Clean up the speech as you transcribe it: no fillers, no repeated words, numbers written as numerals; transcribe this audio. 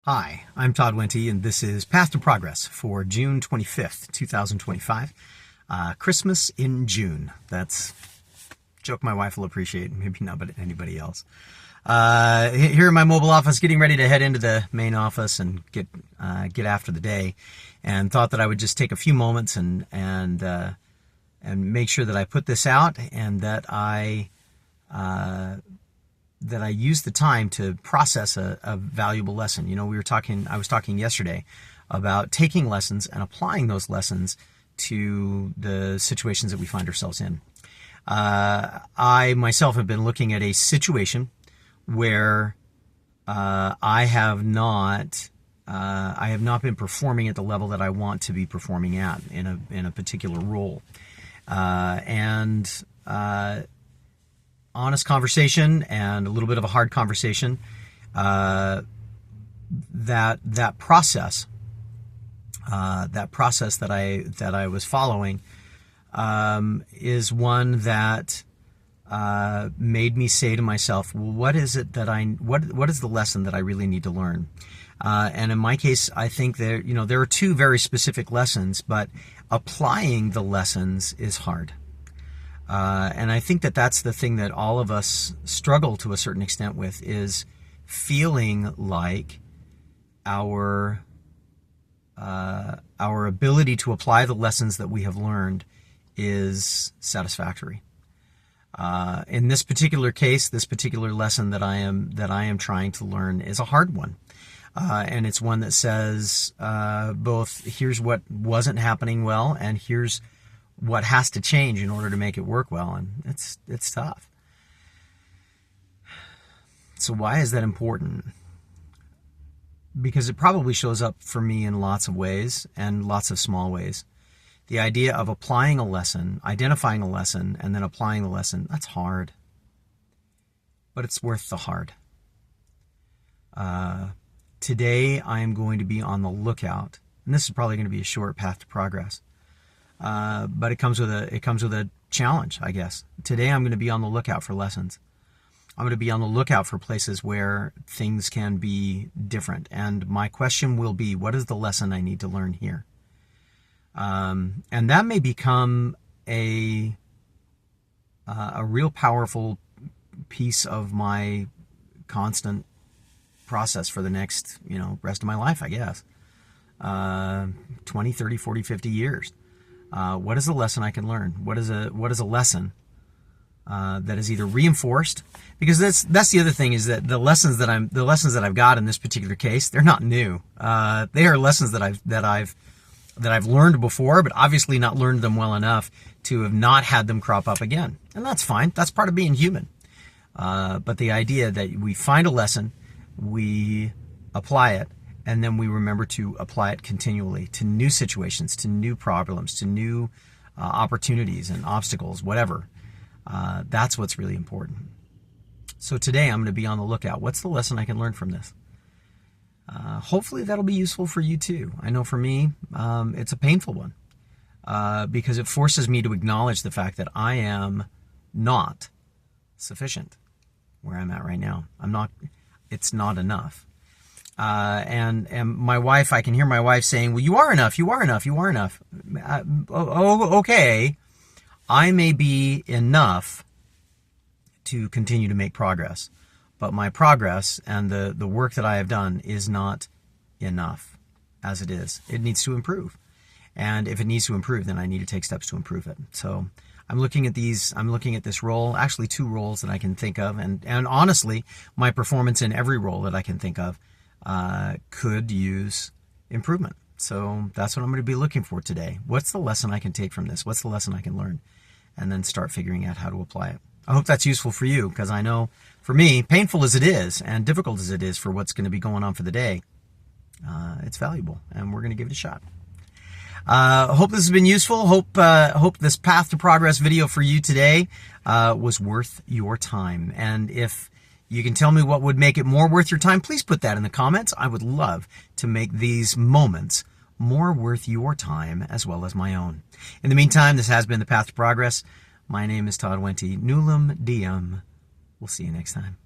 Hi, I'm Todd Wente, and this is Path to Progress for June 25th, 2025. Christmas in June. That's a joke my wife will appreciate, maybe not but anybody else. Here in my mobile office, getting ready to head into the main office and get after the day, and thought that I would just take a few moments and make sure that I put this out and that I use the time to process a valuable lesson. You know, I was talking yesterday about taking lessons and applying those lessons to the situations that we find ourselves in. I myself have been looking at a situation where I have not been performing at the level that I want to be performing at in a particular role, honest conversation and a little bit of a hard conversation. That process that I was following is one that made me say to myself, well, what is the lesson that I really need to learn? And in my case, I think there are two very specific lessons, but applying the lessons is hard. And I think that that's the thing that all of us struggle to a certain extent with, is feeling like our ability to apply the lessons that we have learned is satisfactory. In this particular case, this particular lesson that I am trying to learn is a hard one. And it's one that says both here's what wasn't happening well, and here's what has to change in order to make it work well, and it's tough. So why is that important? Because it probably shows up for me in lots of ways and lots of small ways. The idea of applying a lesson, identifying a lesson, and then applying the lesson, that's hard. But it's worth the hard. Today I am going to be on the lookout, and this is probably going to be a short path to progress. But it comes with a challenge, I guess. Today I'm going to be on the lookout for lessons. I'm going to be on the lookout for places where things can be different. And my question will be, what is the lesson I need to learn here? And that may become a real powerful piece of my constant process for the next, rest of my life, I guess. 20, 30, 40, 50 years. What is the lesson I can learn? What is a lesson that is either reinforced? Because that's the other thing, is that the lessons that I've got in this particular case, they're not new. They are lessons that I've learned before, but obviously not learned them well enough to have not had them crop up again. And that's fine. That's part of being human. But the idea that we find a lesson, we apply it, and then we remember to apply it continually to new situations, to new problems, to new opportunities and obstacles, whatever. That's what's really important. So today I'm going to be on the lookout. What's the lesson I can learn from this? Hopefully that'll be useful for you too. I know for me, it's a painful one because it forces me to acknowledge the fact that I am not sufficient where I'm at right now. It's not enough. And my wife, I can hear my wife saying, well, you are enough, you are enough, you are enough. Okay. I may be enough to continue to make progress, but my progress and the work that I have done is not enough as it is. It needs to improve. And if it needs to improve, then I need to take steps to improve it. So I'm looking at this role, actually two roles that I can think of. And honestly, my performance in every role that I can think of could use improvement. So that's what I'm going to be looking for today. What's the lesson I can take from this? What's the lesson I can learn? And then start figuring out how to apply it. I hope that's useful for you, because I know for me, painful as it is and difficult as it is for what's going to be going on for the day, it's valuable, and we're going to give it a shot. Hope this has been useful. Hope this Path to Progress video for you today was worth your time. And if you can tell me what would make it more worth your time, please put that in the comments. I would love to make these moments more worth your time as well as my own. In the meantime, this has been the Path to Progress. My name is Todd Wente. Nullum Diem. We'll see you next time.